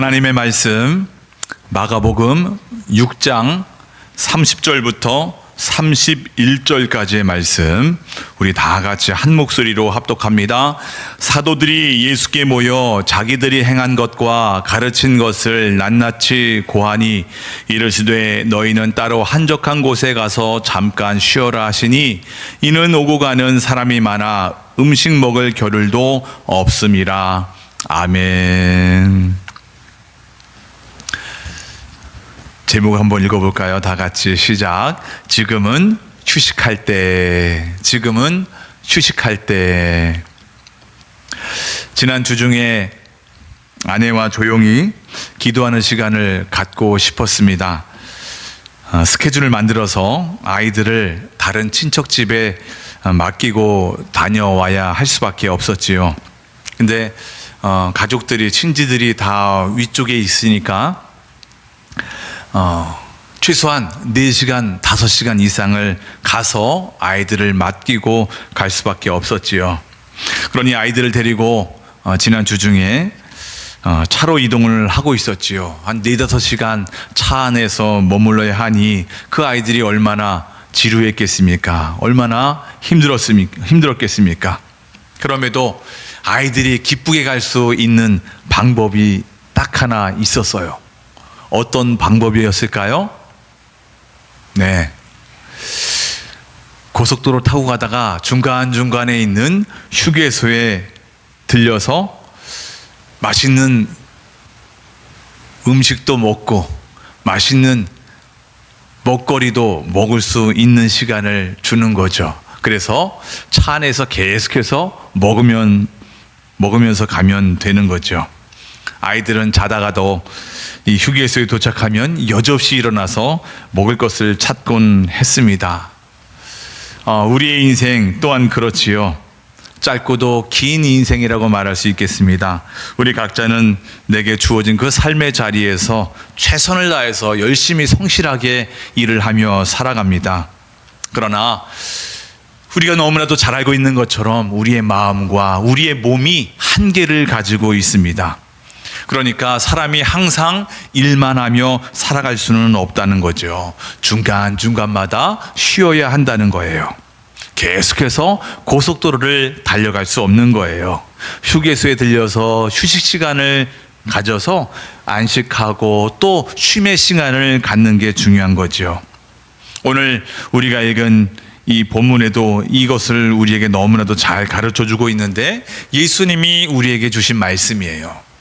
하나님의 말씀 마가복음 6장 30절부터 31절까지의 말씀 우리 다 같이 한 목소리로 합독합니다. 사도들이 예수께 모여 자기들이 행한 것과 가르친 것을 낱낱이 고하니 이르시되 너희는 따로 한적한 곳에 가서 잠깐 쉬어라 하시니 이는 오고 가는 사람이 많아 음식 먹을 겨를도 없음이라. 아멘. 제목 한번 읽어볼까요? 다 같이 시작. 지금은 휴식할 때. 지금은 휴식할 때. 지난 주 중에 아내와 조용히 기도하는 시간을 갖고 싶었습니다. 스케줄을 만들어서 아이들을 다른 친척 집에 맡기고 다녀와야 할 수밖에 없었지요. 근데 가족들이, 친지들이 다 위쪽에 있으니까 최소한 4시간, 5시간 이상을 가서 아이들을 맡기고 갈 수밖에 없었지요. 그러니 아이들을 데리고 지난 주 중에 차로 이동을 하고 있었지요. 한 4-5시간 차 안에서 머물러야 하니 그 아이들이 얼마나 지루했겠습니까? 얼마나 힘들었겠습니까? 그럼에도 아이들이 기쁘게 갈 수 있는 방법이 딱 하나 있었어요. 어떤 방법이었을까요? 네. 고속도로 타고 가다가 중간중간에 있는 휴게소에 들려서 맛있는 음식도 먹고 맛있는 먹거리도 먹을 수 있는 시간을 주는 거죠. 그래서 차 안에서 계속해서 먹으면서 가면 되는 거죠. 아이들은 자다가도 이 휴게소에 도착하면 여지없이 일어나서 먹을 것을 찾곤 했습니다. 우리의 인생 또한 그렇지요. 짧고도 긴 인생이라고 말할 수 있겠습니다. 우리 각자는 내게 주어진 그 삶의 자리에서 최선을 다해서 열심히 성실하게 일을 하며 살아갑니다. 그러나 우리가 너무나도 잘 알고 있는 것처럼 우리의 마음과 우리의 몸이 한계를 가지고 있습니다. 그러니까 사람이 항상 일만 하며 살아갈 수는 없다는 거죠. 중간중간마다 쉬어야 한다는 거예요. 계속해서 고속도로를 달려갈 수 없는 거예요. 휴게소에 들려서 휴식 시간을 가져서 안식하고 또 쉼의 시간을 갖는 게 중요한 거죠. 오늘 우리가 읽은 이 본문에도 이것을 우리에게 너무나도 잘 가르쳐주고 있는데 예수님이 우리에게 주신 말씀이에요.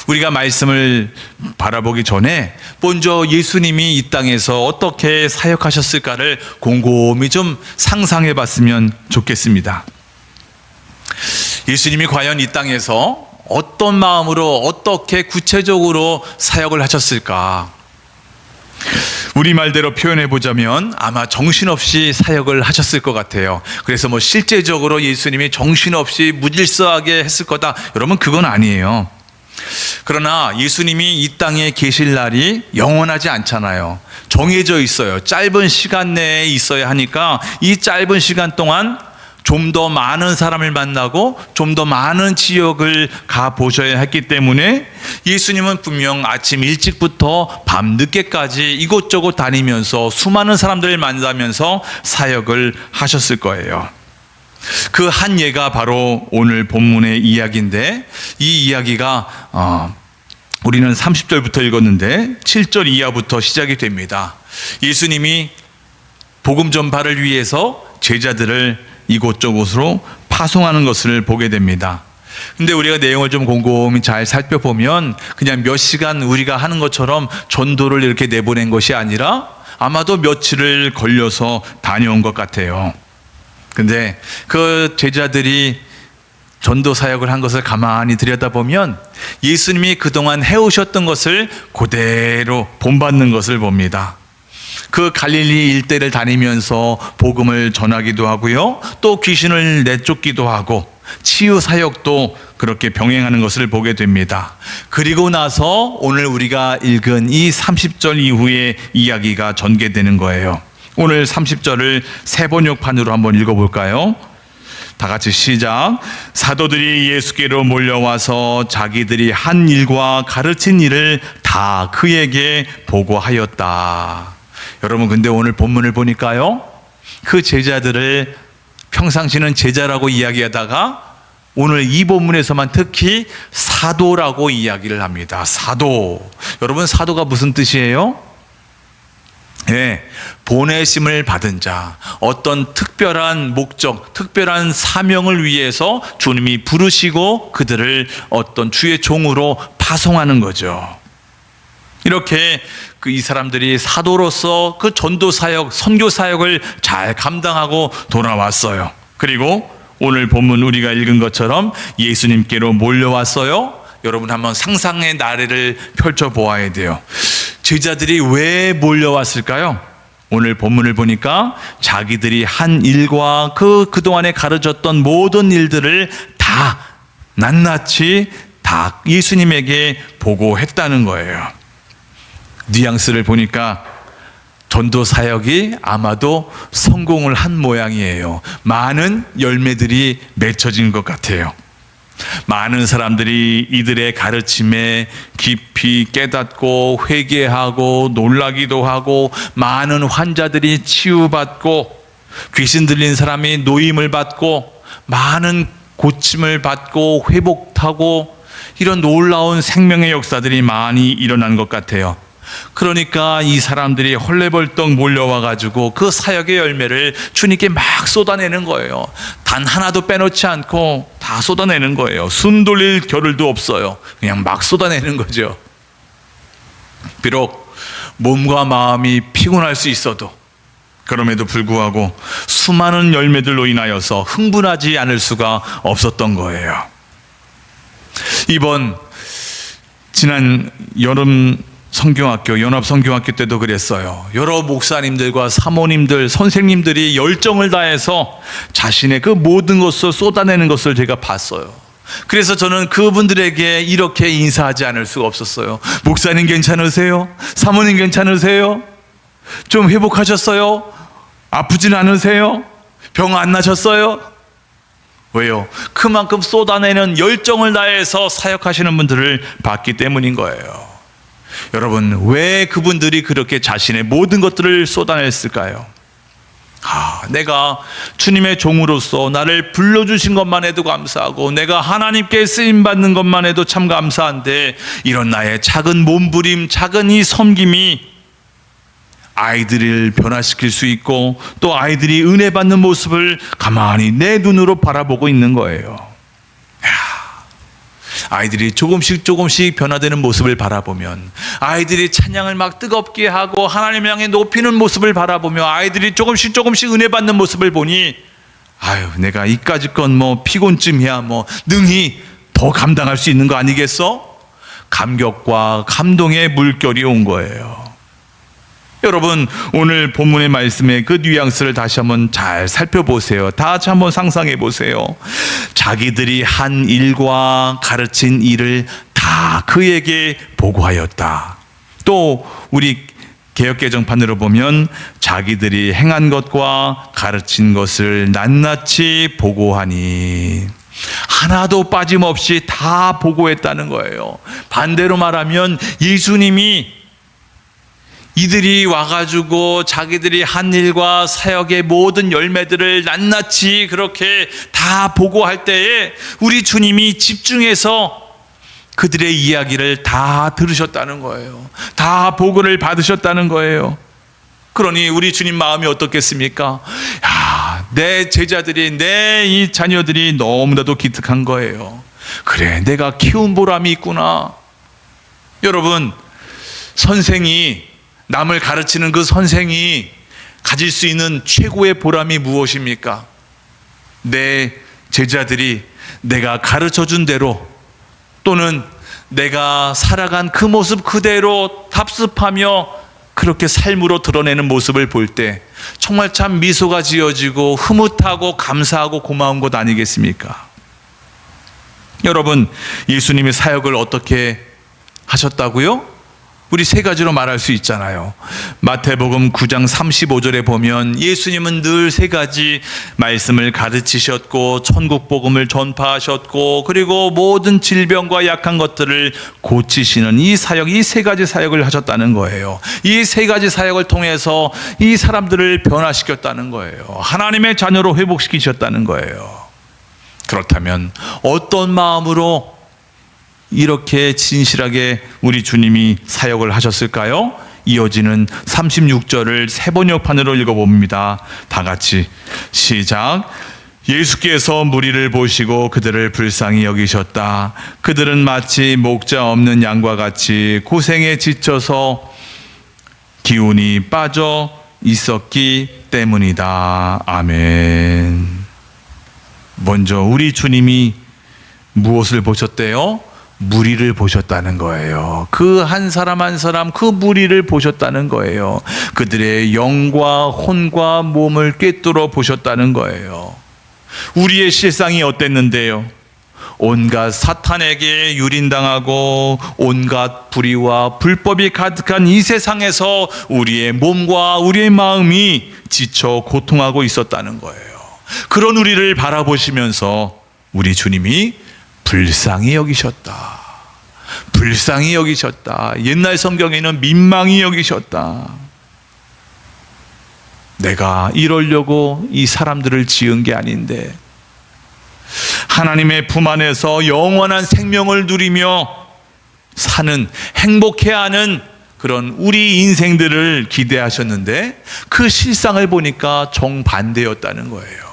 우리가 말씀을 바라보기 전에 먼저 예수님이 이 땅에서 어떻게 사역하셨을까를 곰곰이 좀 상상해 봤으면 좋겠습니다. 예수님이 과연 이 땅에서 어떤 마음으로 어떻게 구체적으로 사역을 하셨을까? 우리말대로 표현해 보자면 아마 정신없이 사역을 하셨을 것 같아요. 그래서 실제적으로 예수님이 정신없이 무질서하게 했을 거다. 여러분, 그건 아니에요. 그러나 예수님이 이 땅에 계실 날이 영원하지 않잖아요. 정해져 있어요. 짧은 시간 내에 있어야 하니까 이 짧은 시간 동안 좀 더 많은 사람을 만나고 좀 더 많은 지역을 가보셔야 했기 때문에 예수님은 분명 아침 일찍부터 밤 늦게까지 이곳저곳 다니면서 수많은 사람들을 만나면서 사역을 하셨을 거예요. 그 한 예가 바로 오늘 본문의 이야기인데, 이 이야기가 우리는 30절부터 읽었는데 7절 이하부터 시작이 됩니다. 예수님이 복음 전파를 위해서 제자들을 이곳저곳으로 파송하는 것을 보게 됩니다. 근데 우리가 내용을 좀 곰곰이 잘 살펴보면 그냥 몇 시간 우리가 하는 것처럼 전도를 이렇게 내보낸 것이 아니라 아마도 며칠을 걸려서 다녀온 것 같아요. 근데 그 제자들이 전도 사역을 한 것을 가만히 들여다보면 예수님이 그동안 해오셨던 것을 그대로 본받는 것을 봅니다. 그 갈릴리 일대를 다니면서 복음을 전하기도 하고요, 또 귀신을 내쫓기도 하고 치유 사역도 그렇게 병행하는 것을 보게 됩니다. 그리고 나서 오늘 우리가 읽은 이 30절 이후의 이야기가 전개되는 거예요. 오늘 30절을 세번역판으로 한번 읽어볼까요? 다 같이 시작. 사도들이 예수께로 몰려와서 자기들이 한 일과 가르친 일을 다 그에게 보고하였다. 여러분, 근데 오늘 본문을 보니까요, 그 제자들을 평상시는 제자라고 이야기하다가 오늘 이 본문에서만 특히 사도라고 이야기를 합니다. 사도. 여러분, 사도가 무슨 뜻이에요? 네, 보내심을 받은 자, 어떤 특별한 목적, 특별한 사명을 위해서 주님이 부르시고 그들을 어떤 주의 종으로 파송하는 거죠. 이렇게 이 사람들이 사도로서 그 전도 사역, 선교 사역을 잘 감당하고 돌아왔어요. 그리고 오늘 본문 우리가 읽은 것처럼 예수님께로 몰려왔어요. 여러분, 한번 상상의 나래를 펼쳐 보아야 돼요. 제자들이 왜 몰려왔을까요? 오늘 본문을 보니까 자기들이 한 일과 그동안에 가르쳤던 모든 일들을 다 낱낱이 다 예수님에게 보고했다는 거예요. 뉘앙스를 보니까 전도 사역이 아마도 성공을 한 모양이에요. 많은 열매들이 맺혀진 것 같아요. 많은 사람들이 이들의 가르침에 깊이 깨닫고 회개하고 놀라기도 하고, 많은 환자들이 치유받고, 귀신 들린 사람이 노임을 받고, 많은 고침을 받고 회복하고, 이런 놀라운 생명의 역사들이 많이 일어난 것 같아요. 그러니까 이 사람들이 헐레벌떡 몰려와가지고 그 사역의 열매를 주님께 막 쏟아내는 거예요. 단 하나도 빼놓지 않고 다 쏟아내는 거예요. 숨 돌릴 겨를도 없어요. 그냥 막 쏟아내는 거죠. 비록 몸과 마음이 피곤할 수 있어도 그럼에도 불구하고 수많은 열매들로 인하여서 흥분하지 않을 수가 없었던 거예요. 지난 여름 성경학교, 연합성경학교 때도 그랬어요. 여러 목사님들과 사모님들, 선생님들이 열정을 다해서 자신의 그 모든 것을 쏟아내는 것을 제가 봤어요. 그래서 저는 그분들에게 이렇게 인사하지 않을 수가 없었어요. 목사님 괜찮으세요? 사모님 괜찮으세요? 좀 회복하셨어요? 아프진 않으세요? 병 안 나셨어요? 왜요? 그만큼 쏟아내는 열정을 다해서 사역하시는 분들을 봤기 때문인 거예요. 여러분, 왜 그분들이 그렇게 자신의 모든 것들을 쏟아냈을까요? 내가 주님의 종으로서 나를 불러주신 것만 해도 감사하고, 내가 하나님께 쓰임받는 것만 해도 참 감사한데, 이런 나의 작은 몸부림, 작은 이 섬김이 아이들을 변화시킬 수 있고, 또 아이들이 은혜 받는 모습을 가만히 내 눈으로 바라보고 있는 거예요. 아이들이 조금씩 변화되는 모습을 바라보면, 아이들이 찬양을 막 뜨겁게 하고 하나님을 향해 높이는 모습을 바라보며, 아이들이 조금씩 은혜 받는 모습을 보니, 내가 이까짓 건 피곤쯤이야 능히 더 감당할 수 있는 거 아니겠어? 감격과 감동의 물결이 온 거예요. 여러분, 오늘 본문의 말씀의 그 뉘앙스를 다시 한번 잘 살펴보세요. 다 같이 한번 상상해 보세요. 자기들이 한 일과 가르친 일을 다 그에게 보고하였다. 또 우리 개역개정판으로 보면 자기들이 행한 것과 가르친 것을 낱낱이 보고하니, 하나도 빠짐없이 다 보고했다는 거예요. 반대로 말하면 예수님이 이들이 와가지고 자기들이 한 일과 사역의 모든 열매들을 낱낱이 그렇게 다 보고할 때에 우리 주님이 집중해서 그들의 이야기를 다 들으셨다는 거예요. 다 보고를 받으셨다는 거예요. 그러니 우리 주님 마음이 어떻겠습니까? 내 제자들이, 내 이 자녀들이 너무나도 기특한 거예요. 그래, 내가 키운 보람이 있구나. 여러분, 남을 가르치는 그 선생이 가질 수 있는 최고의 보람이 무엇입니까? 내 제자들이 내가 가르쳐준 대로, 또는 내가 살아간 그 모습 그대로 답습하며 그렇게 삶으로 드러내는 모습을 볼 때 정말 참 미소가 지어지고 흐뭇하고 감사하고 고마운 것 아니겠습니까? 여러분, 예수님의 사역을 어떻게 하셨다고요? 우리 세 가지로 말할 수 있잖아요. 마태복음 9장 35절에 보면 예수님은 늘 세 가지 말씀을 가르치셨고 천국 복음을 전파하셨고 그리고 모든 질병과 약한 것들을 고치시는 이 사역, 이 세 가지 사역을 하셨다는 거예요. 이 세 가지 사역을 통해서 이 사람들을 변화시켰다는 거예요. 하나님의 자녀로 회복시키셨다는 거예요. 그렇다면 어떤 마음으로 이렇게 진실하게 우리 주님이 사역을 하셨을까요? 이어지는 36절을 세 번역판으로 읽어봅니다. 다 같이 시작. 예수께서 무리를 보시고 그들을 불쌍히 여기셨다. 그들은 마치 목자 없는 양과 같이 고생에 지쳐서 기운이 빠져 있었기 때문이다. 아멘. 먼저 우리 주님이 무엇을 보셨대요? 무리를 보셨다는 거예요. 그 한 사람 한 사람 그 무리를 보셨다는 거예요. 그들의 영과 혼과 몸을 꿰뚫어 보셨다는 거예요. 우리의 실상이 어땠는데요? 온갖 사탄에게 유린당하고 온갖 불의와 불법이 가득한 이 세상에서 우리의 몸과 우리의 마음이 지쳐 고통하고 있었다는 거예요. 그런 우리를 바라보시면서 우리 주님이 불쌍히 여기셨다. 불쌍히 여기셨다. 옛날 성경에는 민망히 여기셨다. 내가 이러려고 이 사람들을 지은 게 아닌데 하나님의 품 안에서 영원한 생명을 누리며 사는, 행복해하는 그런 우리 인생들을 기대하셨는데 그 실상을 보니까 정반대였다는 거예요.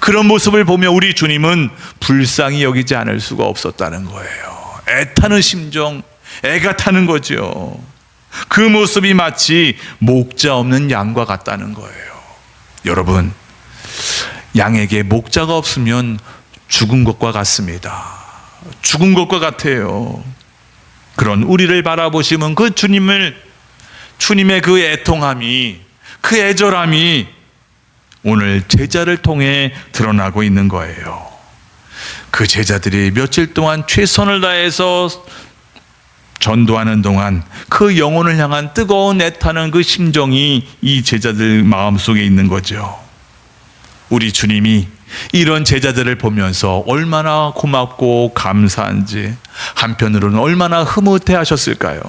그런 모습을 보며 우리 주님은 불쌍히 여기지 않을 수가 없었다는 거예요. 애타는 심정, 애가 타는 거죠. 그 모습이 마치 목자 없는 양과 같다는 거예요. 여러분, 양에게 목자가 없으면 죽은 것과 같습니다. 죽은 것과 같아요. 그런 우리를 바라보시면 그 주님의 그 애통함이, 그 애절함이 오늘 제자를 통해 드러나고 있는 거예요. 그 제자들이 며칠 동안 최선을 다해서 전도하는 동안 그 영혼을 향한 뜨거운 애타는 그 심정이 이 제자들 마음속에 있는 거죠. 우리 주님이 이런 제자들을 보면서 얼마나 고맙고 감사한지, 한편으로는 얼마나 흐뭇해 하셨을까요?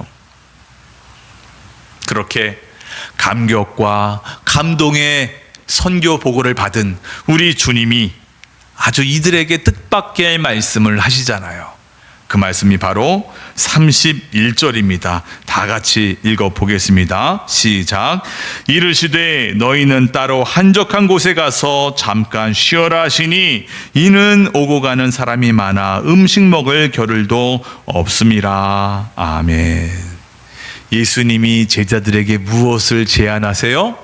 그렇게 감격과 감동의 선교 보고를 받은 우리 주님이 아주 이들에게 뜻밖의 말씀을 하시잖아요. 그 말씀이 바로 31절입니다. 다 같이 읽어보겠습니다. 시작. 이르시되 너희는 따로 한적한 곳에 가서 잠깐 쉬어라 하시니 이는 오고 가는 사람이 많아 음식 먹을 겨를도 없음이라. 아멘. 예수님이 제자들에게 무엇을 제안하세요?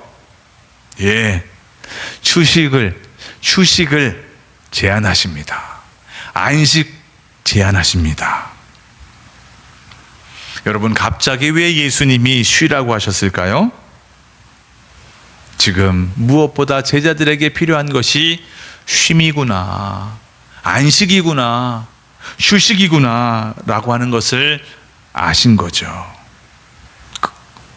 휴식을 제안하십니다. 안식 제안하십니다. 여러분, 갑자기 왜 예수님이 쉬라고 하셨을까요? 지금 무엇보다 제자들에게 필요한 것이 쉼이구나, 안식이구나, 휴식이구나 라고 하는 것을 아신 거죠.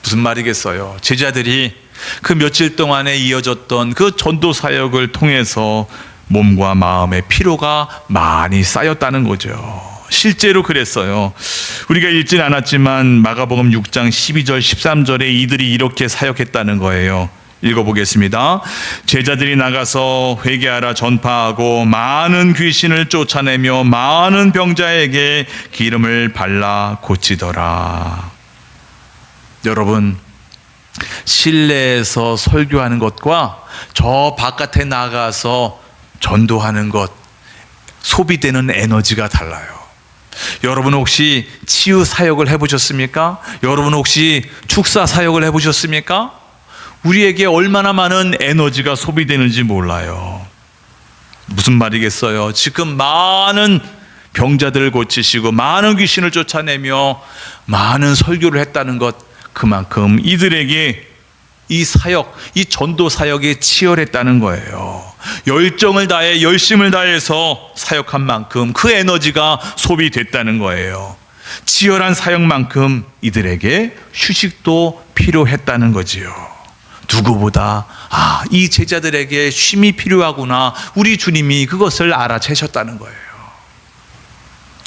무슨 말이겠어요? 제자들이 그 며칠 동안에 이어졌던 그 전도 사역을 통해서 몸과 마음의 피로가 많이 쌓였다는 거죠. 실제로 그랬어요. 우리가 읽진 않았지만 마가복음 6장 12절 13절에 이들이 이렇게 사역했다는 거예요. 읽어보겠습니다. 제자들이 나가서 회개하라 전파하고 많은 귀신을 쫓아내며 많은 병자에게 기름을 발라 고치더라. 여러분, 실내에서 설교하는 것과 저 바깥에 나가서 전도하는 것, 소비되는 에너지가 달라요. 여러분 혹시 치유 사역을 해보셨습니까? 여러분 혹시 축사 사역을 해보셨습니까? 우리에게 얼마나 많은 에너지가 소비되는지 몰라요. 무슨 말이겠어요? 지금 많은 병자들을 고치시고 많은 귀신을 쫓아내며 많은 설교를 했다는 것, 그만큼 이들에게 이 사역, 이 전도 사역이 치열했다는 거예요. 열정을 다해 열심을 다해서 사역한 만큼 그 에너지가 소비됐다는 거예요. 치열한 사역만큼 이들에게 휴식도 필요했다는 거지요. 누구보다 이 제자들에게 쉼이 필요하구나, 우리 주님이 그것을 알아채셨다는 거예요.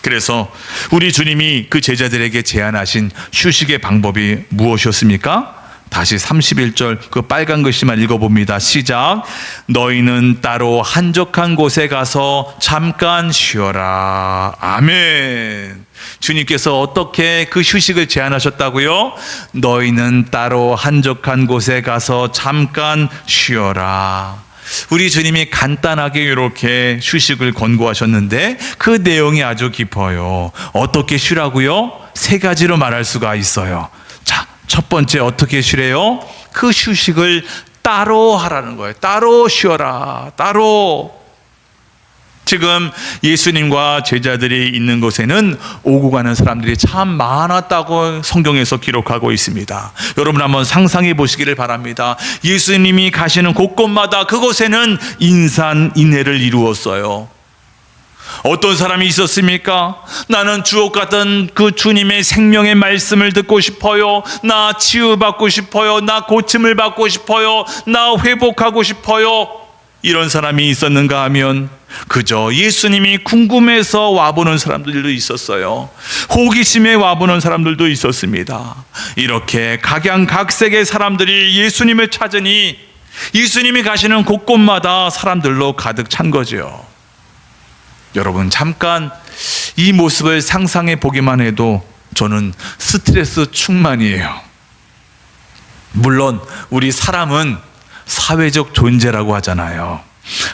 그래서 우리 주님이 그 제자들에게 제안하신 휴식의 방법이 무엇이었습니까? 다시 31절 그 빨간 글씨만 읽어봅니다. 시작. 너희는 따로 한적한 곳에 가서 잠깐 쉬어라. 아멘. 주님께서 어떻게 그 휴식을 제안하셨다고요? 너희는 따로 한적한 곳에 가서 잠깐 쉬어라. 우리 주님이 간단하게 이렇게 휴식을 권고하셨는데 그 내용이 아주 깊어요. 어떻게 쉬라고요? 세 가지로 말할 수가 있어요. 자, 첫 번째 어떻게 쉬래요? 그 휴식을 따로 하라는 거예요. 따로 쉬어라. 따로. 지금 예수님과 제자들이 있는 곳에는 오고 가는 사람들이 참 많았다고 성경에서 기록하고 있습니다. 여러분 한번 상상해 보시기를 바랍니다. 예수님이 가시는 곳곳마다 그곳에는 인산인해를 이루었어요. 어떤 사람이 있었습니까? 나는 주옥 같은 그 주님의 생명의 말씀을 듣고 싶어요. 나 치유받고 싶어요. 나 고침을 받고 싶어요. 나 회복하고 싶어요. 이런 사람이 있었는가 하면 그저 예수님이 궁금해서 와보는 사람들도 있었어요. 호기심에 와보는 사람들도 있었습니다. 이렇게 각양각색의 사람들이 예수님을 찾으니 예수님이 가시는 곳곳마다 사람들로 가득 찬 거죠. 여러분 잠깐 이 모습을 상상해 보기만 해도 저는 스트레스 충만이에요. 물론 우리 사람은 사회적 존재라고 하잖아요.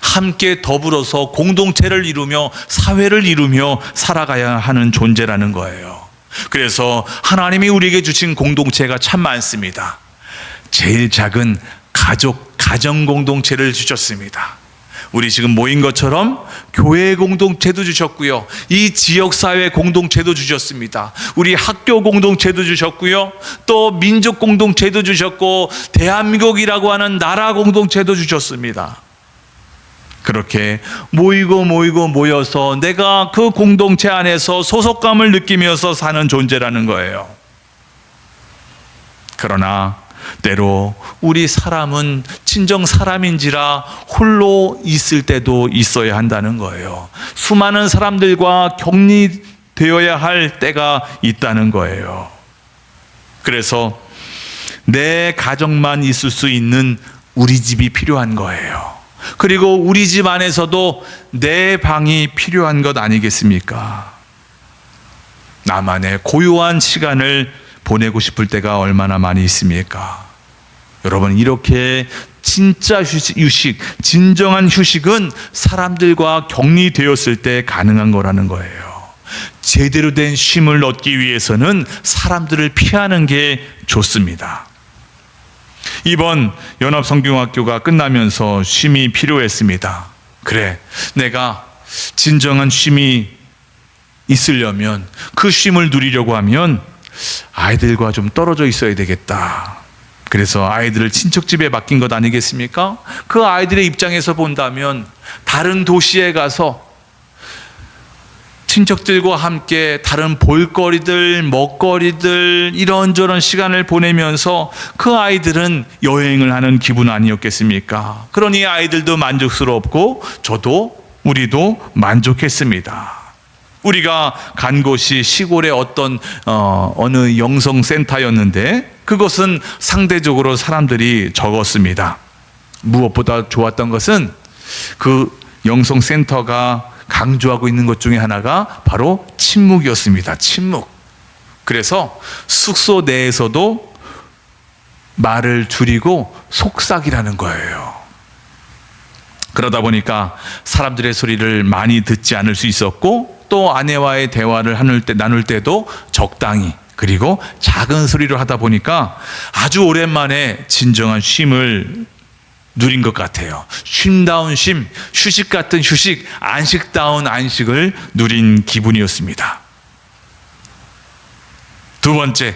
함께 더불어서 공동체를 이루며 사회를 이루며 살아가야 하는 존재라는 거예요. 그래서 하나님이 우리에게 주신 공동체가 참 많습니다. 제일 작은 가정 공동체를 주셨습니다. 우리 지금 모인 것처럼 교회 공동체도 주셨고요. 이 지역사회 공동체도 주셨습니다. 우리 학교 공동체도 주셨고요. 또 민족 공동체도 주셨고 대한민국이라고 하는 나라 공동체도 주셨습니다. 그렇게 모여서 내가 그 공동체 안에서 소속감을 느끼면서 사는 존재라는 거예요. 그러나 때로 우리 사람은 진정 사람인지라 홀로 있을 때도 있어야 한다는 거예요. 수많은 사람들과 격리되어야 할 때가 있다는 거예요. 그래서 내 가정만 있을 수 있는 우리 집이 필요한 거예요. 그리고 우리 집 안에서도 내 방이 필요한 것 아니겠습니까? 나만의 고요한 시간을 보내고 싶을 때가 얼마나 많이 있습니까? 여러분 이렇게 진짜 휴식, 진정한 휴식은 사람들과 격리되었을 때 가능한 거라는 거예요. 제대로 된 쉼을 얻기 위해서는 사람들을 피하는 게 좋습니다. 이번 연합성경학교가 끝나면서 쉼이 필요했습니다. 그래, 내가 진정한 쉼이 있으려면 그 쉼을 누리려고 하면 아이들과 좀 떨어져 있어야 되겠다. 그래서 아이들을 친척집에 맡긴 것 아니겠습니까? 그 아이들의 입장에서 본다면 다른 도시에 가서 친척들과 함께 다른 볼거리들, 먹거리들 이런저런 시간을 보내면서 그 아이들은 여행을 하는 기분 아니었겠습니까? 그러니 아이들도 만족스럽고 우리도 만족했습니다. 우리가 간 곳이 시골의 어느 영성센터였는데 그것은 상대적으로 사람들이 적었습니다. 무엇보다 좋았던 것은 그 영성센터가 강조하고 있는 것 중에 하나가 바로 침묵이었습니다. 침묵. 그래서 숙소 내에서도 말을 줄이고 속삭이라는 거예요. 그러다 보니까 사람들의 소리를 많이 듣지 않을 수 있었고 또 아내와의 대화를 나눌 때도 적당히 그리고 작은 소리로 하다 보니까 아주 오랜만에 진정한 쉼을 누린 것 같아요. 쉼다운 쉼, 휴식 같은 휴식, 안식다운 안식을 누린 기분이었습니다. 두 번째,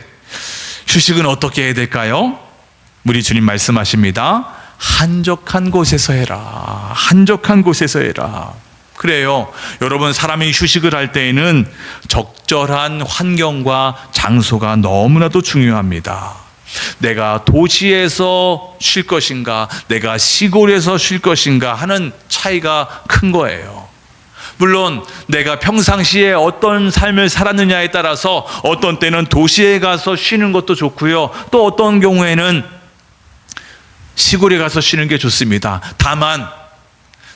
휴식은 어떻게 해야 될까요? 우리 주님 말씀하십니다. 한적한 곳에서 해라. 한적한 곳에서 해라. 그래요. 여러분, 사람이 휴식을 할 때에는 적절한 환경과 장소가 너무나도 중요합니다. 내가 도시에서 쉴 것인가, 내가 시골에서 쉴 것인가 하는 차이가 큰 거예요. 물론 내가 평상시에 어떤 삶을 살았느냐에 따라서 어떤 때는 도시에 가서 쉬는 것도 좋고요. 또 어떤 경우에는 시골에 가서 쉬는 게 좋습니다. 다만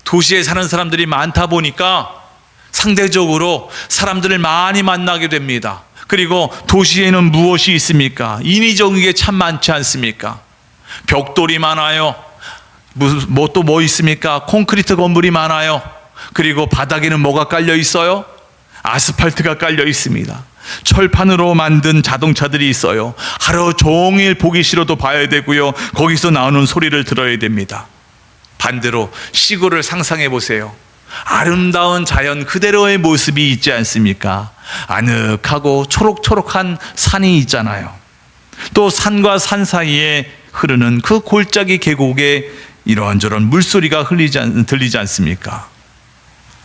도시에 사는 사람들이 많다 보니까 상대적으로 사람들을 많이 만나게 됩니다. 그리고 도시에는 무엇이 있습니까? 인위적인 게 참 많지 않습니까? 벽돌이 많아요. 뭐 있습니까? 콘크리트 건물이 많아요. 그리고 바닥에는 뭐가 깔려 있어요? 아스팔트가 깔려 있습니다. 철판으로 만든 자동차들이 있어요. 하루 종일 보기 싫어도 봐야 되고요. 거기서 나오는 소리를 들어야 됩니다. 반대로 시골을 상상해 보세요. 아름다운 자연 그대로의 모습이 있지 않습니까? 아늑하고 초록초록한 산이 있잖아요. 또 산과 산 사이에 흐르는 그 골짜기 계곡에 이런저런 물소리가 들리지 않습니까?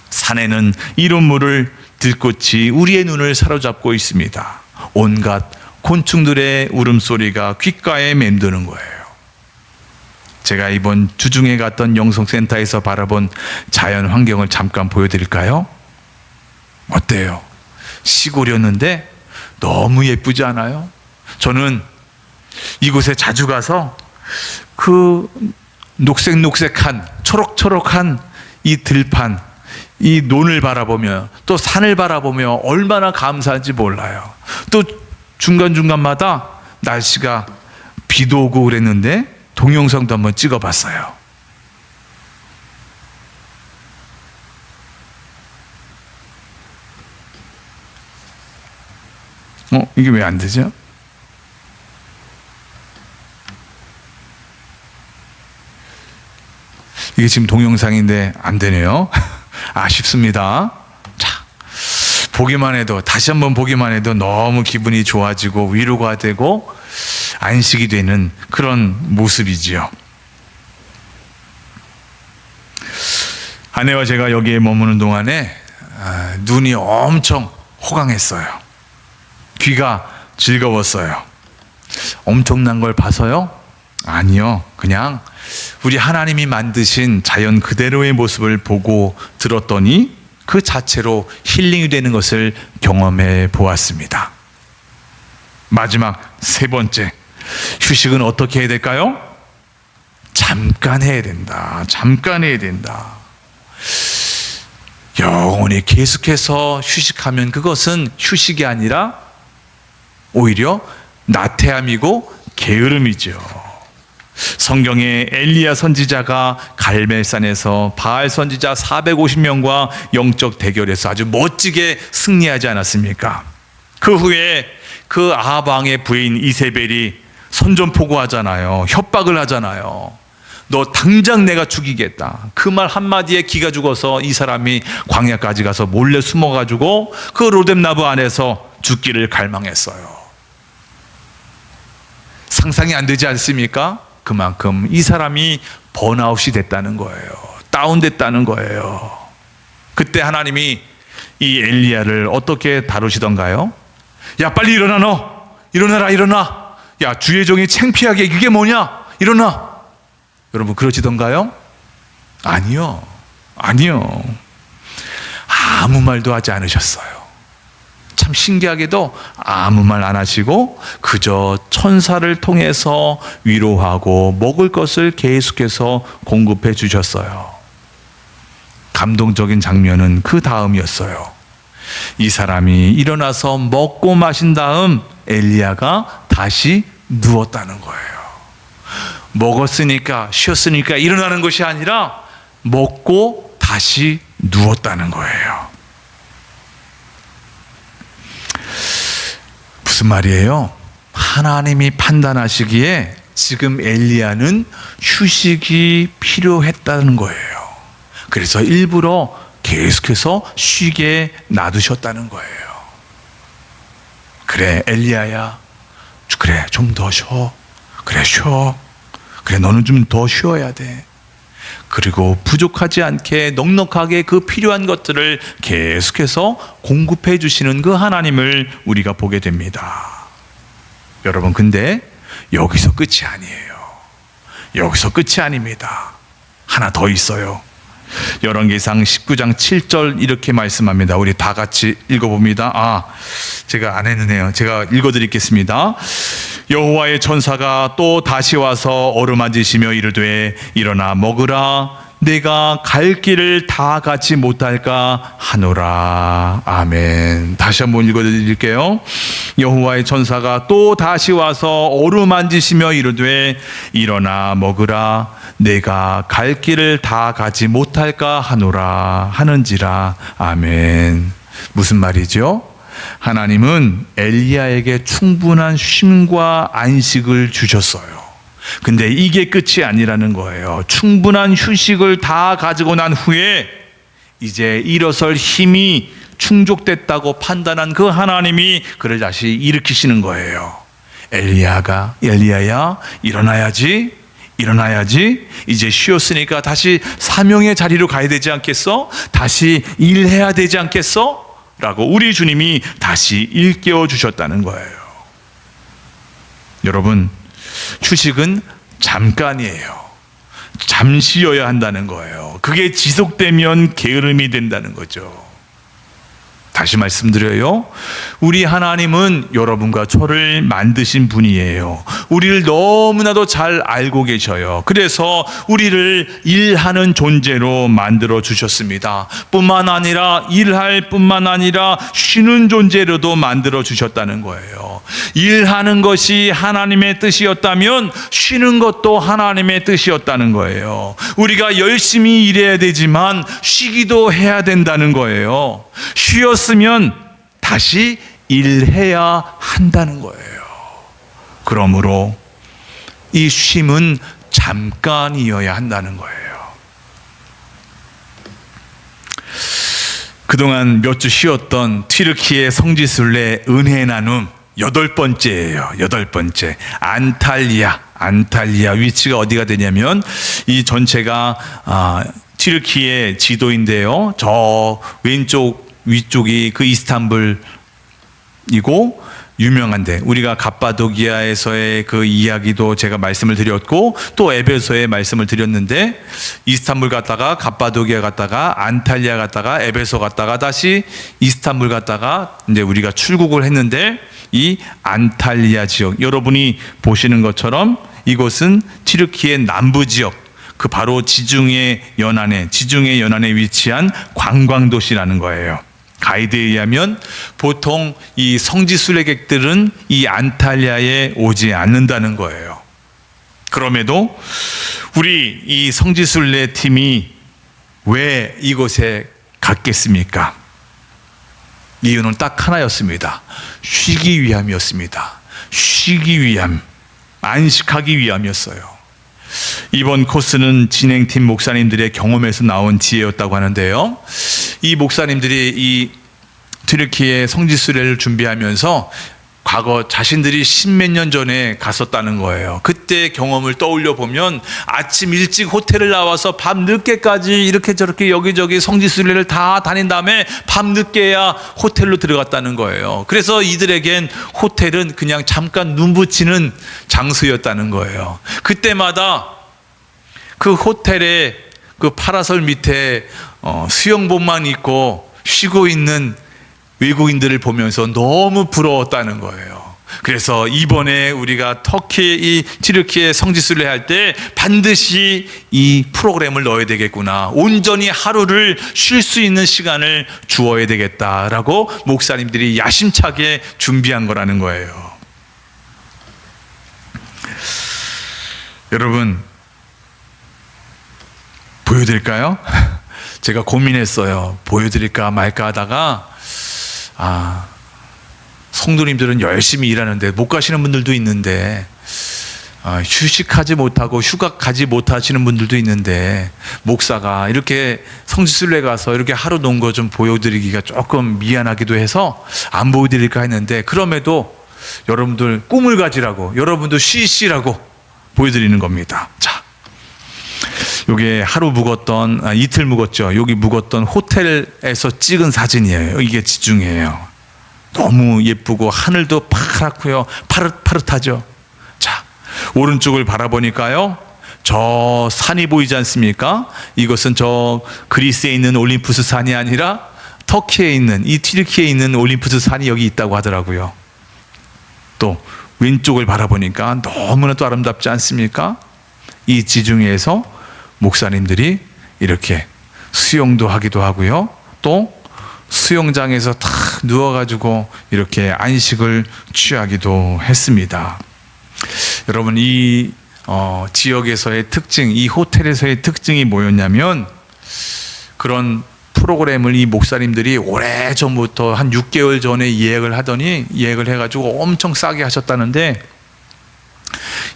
산에는 이런 물을 들꽃이 우리의 눈을 사로잡고 있습니다. 온갖 곤충들의 울음소리가 귓가에 맴도는 거예요. 제가 이번 주중에 갔던 영성센터에서 바라본 자연 환경을 잠깐 보여드릴까요? 어때요? 시골이었는데 너무 예쁘지 않아요? 저는 이곳에 자주 가서 그 녹색녹색한 초록초록한 이 들판, 이 논을 바라보며 또 산을 바라보며 얼마나 감사한지 몰라요. 또 중간중간마다 날씨가 비도 오고 그랬는데 동영상도 한번 찍어봤어요. 이게 왜 안 되죠? 이게 지금 동영상인데 안 되네요. 아쉽습니다. 자, 보기만 해도, 다시 한번 보기만 해도 너무 기분이 좋아지고 위로가 되고 안식이 되는 그런 모습이지요. 아내와 제가 여기에 머무는 동안에 눈이 엄청 호강했어요. 귀가 즐거웠어요. 엄청난 걸 봐서요? 아니요. 그냥 우리 하나님이 만드신 자연 그대로의 모습을 보고 들었더니 그 자체로 힐링이 되는 것을 경험해 보았습니다. 마지막 세 번째, 휴식은 어떻게 해야 될까요? 잠깐 해야 된다. 잠깐 해야 된다. 영원히 계속해서 휴식하면 그것은 휴식이 아니라 오히려 나태함이고 게으름이죠. 성경에 엘리야 선지자가 갈멜산에서 바알 선지자 450명과 영적 대결에서 아주 멋지게 승리하지 않았습니까? 그 후에 그 아합 왕의 부인 이세벨이 선전포고하잖아요. 협박을 하잖아요. 너 당장 내가 죽이겠다. 그 말 한마디에 기가 죽어서 이 사람이 광야까지 가서 몰래 숨어가지고 그 로뎀나무 안에서 죽기를 갈망했어요. 상상이 안 되지 않습니까? 그만큼 이 사람이 번아웃이 됐다는 거예요. 다운됐다는 거예요. 그때 하나님이 이 엘리야를 어떻게 다루시던가요? 야, 빨리 일어나. 너 일어나라. 일어나. 야, 주의 종이 창피하게 이게 뭐냐? 일어나. 여러분 그러시던가요? 아니요. 아니요. 아무 말도 하지 않으셨어요. 참 신기하게도 아무 말 안 하시고 그저 천사를 통해서 위로하고 먹을 것을 계속해서 공급해 주셨어요. 감동적인 장면은 그 다음이었어요. 이 사람이 일어나서 먹고 마신 다음 엘리야가 다시 누웠다는 거예요. 먹었으니까 쉬었으니까 일어나는 것이 아니라 먹고 다시 누웠다는 거예요. 무슨 말이에요? 하나님이 판단하시기에 지금 엘리야는 휴식이 필요했다는 거예요. 그래서 일부러 계속해서 쉬게 놔두셨다는 거예요. 그래 엘리야야, 그래 좀 더 쉬어. 그래 쉬어. 그래 너는 좀 더 쉬어야 돼. 그리고 부족하지 않게 넉넉하게 그 필요한 것들을 계속해서 공급해 주시는 그 하나님을 우리가 보게 됩니다. 여러분, 근데 여기서 끝이 아니에요. 여기서 끝이 아닙니다. 하나 더 있어요. 열왕기상 19장 7절 이렇게 말씀합니다. 우리 다 같이 읽어봅니다. 제가 안 했네요. 제가 읽어드리겠습니다. 여호와의 천사가 또 다시 와서 어루만지시며 이르되 일어나 먹으라. 내가 갈 길을 다 가지 못할까 하노라. 아멘. 다시 한번 읽어드릴게요. 여호와의 천사가 또 다시 와서 어루만지시며 이르되 일어나 먹으라. 내가 갈 길을 다 가지 못할까 하노라 하는지라. 아멘. 무슨 말이죠? 하나님은 엘리야에게 충분한 쉼과 안식을 주셨어요. 근데 이게 끝이 아니라는 거예요. 충분한 휴식을 다 가지고 난 후에 이제 일어설 힘이 충족됐다고 판단한 그 하나님이 그를 다시 일으키시는 거예요. 엘리야야 일어나야지. 이제 쉬었으니까 다시 사명의 자리로 가야 되지 않겠어? 다시 일해야 되지 않겠어? 라고 우리 주님이 다시 일깨워 주셨다는 거예요. 여러분, 휴식은 잠깐이에요. 잠시여야 한다는 거예요. 그게 지속되면 게으름이 된다는 거죠. 다시 말씀드려요. 우리 하나님은 여러분과 저를 만드신 분이에요. 우리를 너무나도 잘 알고 계셔요. 그래서 우리를 일하는 존재로 만들어 주셨습니다. 뿐만 아니라 일할 뿐만 아니라 쉬는 존재로도 만들어 주셨다는 거예요. 일하는 것이 하나님의 뜻이었다면 쉬는 것도 하나님의 뜻이었다는 거예요. 우리가 열심히 일해야 되지만 쉬기도 해야 된다는 거예요. 쉬었으면 다시 일해야 한다는 거예요. 그러므로 이 쉼은 잠깐이어야 한다는 거예요. 그동안 몇 주 쉬었던 튀르키예 성지순례 은혜 나눔 8번째예요. 8번째. 안탈리아 위치가 어디가 되냐면 이 전체가 튀르키예 지도인데요. 저 왼쪽 위쪽이 그 이스탄불이고 유명한데, 우리가 갑바도기아에서의 그 이야기도 제가 말씀을 드렸고 또 에베소에 말씀을 드렸는데, 이스탄불 갔다가 갑바도기아 갔다가 안탈리아 갔다가 에베소 갔다가 다시 이스탄불 갔다가 이제 우리가 출국을 했는데, 이 안탈리아 지역, 여러분이 보시는 것처럼 이곳은 튀르키예 남부 지역, 그 바로 지중해 연안에 위치한 관광도시라는 거예요. 가이드에 의하면 보통 이 성지순례객들은 이 안탈리아에 오지 않는다는 거예요. 그럼에도 우리 이 성지순례 팀이 왜 이곳에 갔겠습니까? 이유는 딱 하나였습니다. 쉬기 위함이었습니다. 쉬기 위함, 안식하기 위함이었어요. 이번 코스는 진행팀 목사님들의 경험에서 나온 지혜였다고 하는데요. 이 목사님들이 이 튀르키예 성지순례를 준비하면서 과거 자신들이 십몇 년 전에 갔었다는 거예요. 그때 경험을 떠올려 보면 아침 일찍 호텔을 나와서 밤 늦게까지 이렇게 저렇게 여기저기 성지순례를 다 다닌 다음에 밤 늦게야 호텔로 들어갔다는 거예요. 그래서 이들에겐 호텔은 그냥 잠깐 눈 붙이는 장소였다는 거예요. 그때마다 그 호텔의 그 파라솔 밑에 수영복만 입고 쉬고 있는 외국인들을 보면서 너무 부러웠다는 거예요. 그래서 이번에 우리가 터키 이 튀르키예 성지순례 할 때 반드시 이 프로그램을 넣어야 되겠구나, 온전히 하루를 쉴 수 있는 시간을 주어야 되겠다라고 목사님들이 야심차게 준비한 거라는 거예요. 여러분, 보여드릴까요? 제가 고민했어요. 보여드릴까 말까 하다가 성도님들은 열심히 일하는데 못 가시는 분들도 있는데, 휴식하지 못하고 휴가 가지 못하시는 분들도 있는데, 목사가 이렇게 성지순례 가서 이렇게 하루 논 거 좀 보여드리기가 조금 미안하기도 해서 안 보여드릴까 했는데, 그럼에도 여러분들 꿈을 가지라고, 여러분도 쉬시라고 보여드리는 겁니다. 자, 요게 하루 묵었던, 이틀 묵었죠. 여기 묵었던 호텔에서 찍은 사진이에요. 이게 지중해예요. 너무 예쁘고 하늘도 파랗고요. 파릇파릇하죠. 자, 오른쪽을 바라보니까요, 저 산이 보이지 않습니까? 이것은 저 그리스에 있는 올림푸스 산이 아니라 터키에 있는, 이 튀르키에 있는 올림푸스 산이 여기 있다고 하더라고요. 또 왼쪽을 바라보니까 너무나 또 아름답지 않습니까? 이 지중해에서 목사님들이 이렇게 수영도 하기도 하고요. 또 수영장에서 탁 누워가지고 이렇게 안식을 취하기도 했습니다. 여러분, 이 지역에서의 특징, 이 호텔에서의 특징이 뭐였냐면, 그런 프로그램을 이 목사님들이 오래전부터 한 6개월 전에 예약을 해가지고 엄청 싸게 하셨다는데,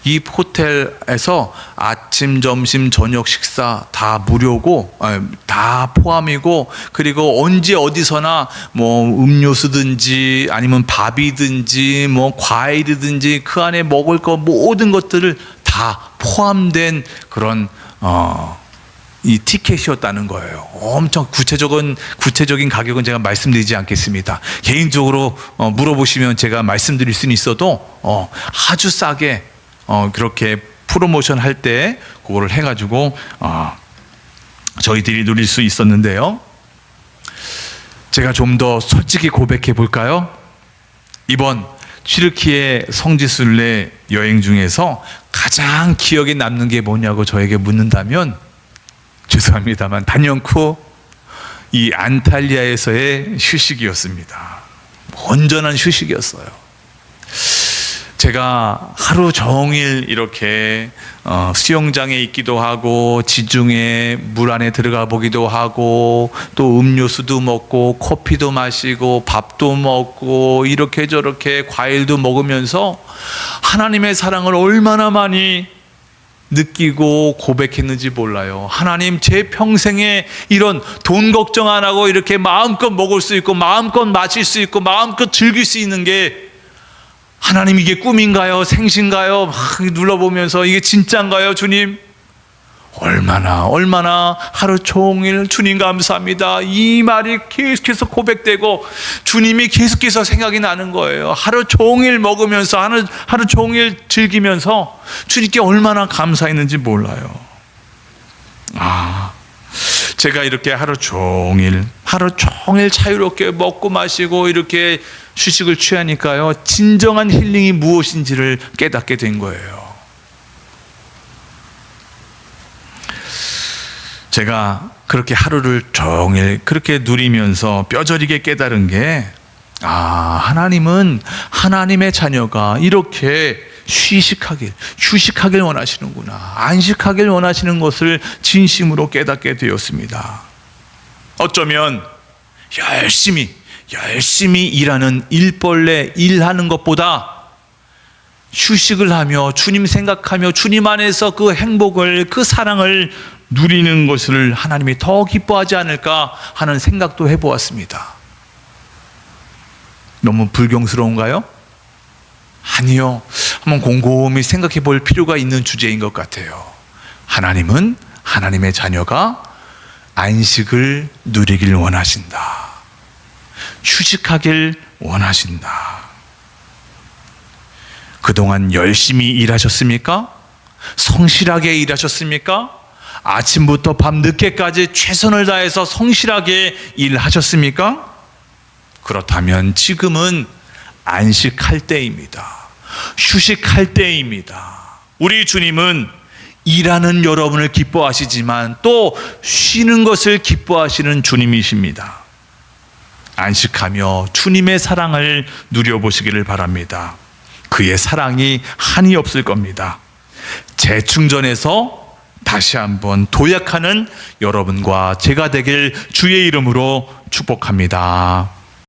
이 호텔에서 아침, 점심, 저녁 식사 다 무료고, 다 포함이고, 그리고 언제 어디서나 뭐 음료수든지 아니면 밥이든지 뭐 과일이든지 그 안에 먹을 거 모든 것들을 다 포함된 그런 이 티켓이었다는 거예요. 엄청 구체적인 가격은 제가 말씀드리지 않겠습니다. 개인적으로 물어보시면 제가 말씀드릴 수는 있어도 아주 싸게 그렇게 프로모션 할 때 그거를 해가지고 저희들이 누릴 수 있었는데요. 제가 좀 더 솔직히 고백해 볼까요? 이번 튀르키예 성지순례 여행 중에서 가장 기억에 남는 게 뭐냐고 저에게 묻는다면, 죄송합니다만 단연코 이 안탈리아에서의 휴식이었습니다. 온전한 휴식이었어요. 제가 하루 종일 이렇게 수영장에 있기도 하고, 지중해 물 안에 들어가 보기도 하고, 또 음료수도 먹고 커피도 마시고 밥도 먹고 이렇게 저렇게 과일도 먹으면서 하나님의 사랑을 얼마나 많이 느끼고 고백했는지 몰라요. 하나님, 제 평생에 이런 돈 걱정 안 하고 이렇게 마음껏 먹을 수 있고 마음껏 마실 수 있고 마음껏 즐길 수 있는 게, 하나님 이게 꿈인가요? 생신가요? 막 눌러보면서 이게 진짜인가요? 주님, 얼마나 하루 종일 주님 감사합니다, 이 말이 계속해서 고백되고 주님이 계속해서 생각이 나는 거예요. 하루 종일 먹으면서 하루 종일 즐기면서 주님께 얼마나 감사했는지 몰라요. 제가 이렇게 하루 종일 자유롭게 먹고 마시고 이렇게 휴식을 취하니까요, 진정한 힐링이 무엇인지를 깨닫게 된 거예요. 제가 그렇게 하루를 종일 그렇게 누리면서 뼈저리게 깨달은 게, 하나님은 하나님의 자녀가 이렇게 휴식하길 원하시는구나, 안식하길 원하시는 것을 진심으로 깨닫게 되었습니다. 어쩌면 열심히 일하는 일하는 것보다 휴식을 하며 주님 생각하며 주님 안에서 그 행복을, 그 사랑을 누리는 것을 하나님이 더 기뻐하지 않을까 하는 생각도 해보았습니다. 너무 불경스러운가요? 아니요. 한번 곰곰이 생각해 볼 필요가 있는 주제인 것 같아요. 하나님은 하나님의 자녀가 안식을 누리길 원하신다. 휴식하길 원하신다. 그동안 열심히 일하셨습니까? 성실하게 일하셨습니까? 아침부터 밤 늦게까지 최선을 다해서 성실하게 일하셨습니까? 그렇다면 지금은 안식할 때입니다. 휴식할 때입니다. 우리 주님은 일하는 여러분을 기뻐하시지만 또 쉬는 것을 기뻐하시는 주님이십니다. 안식하며 주님의 사랑을 누려보시기를 바랍니다. 그의 사랑이 한이 없을 겁니다. 재충전해서 다시 한번 도약하는 여러분과 제가 되길 주의 이름으로 축복합니다.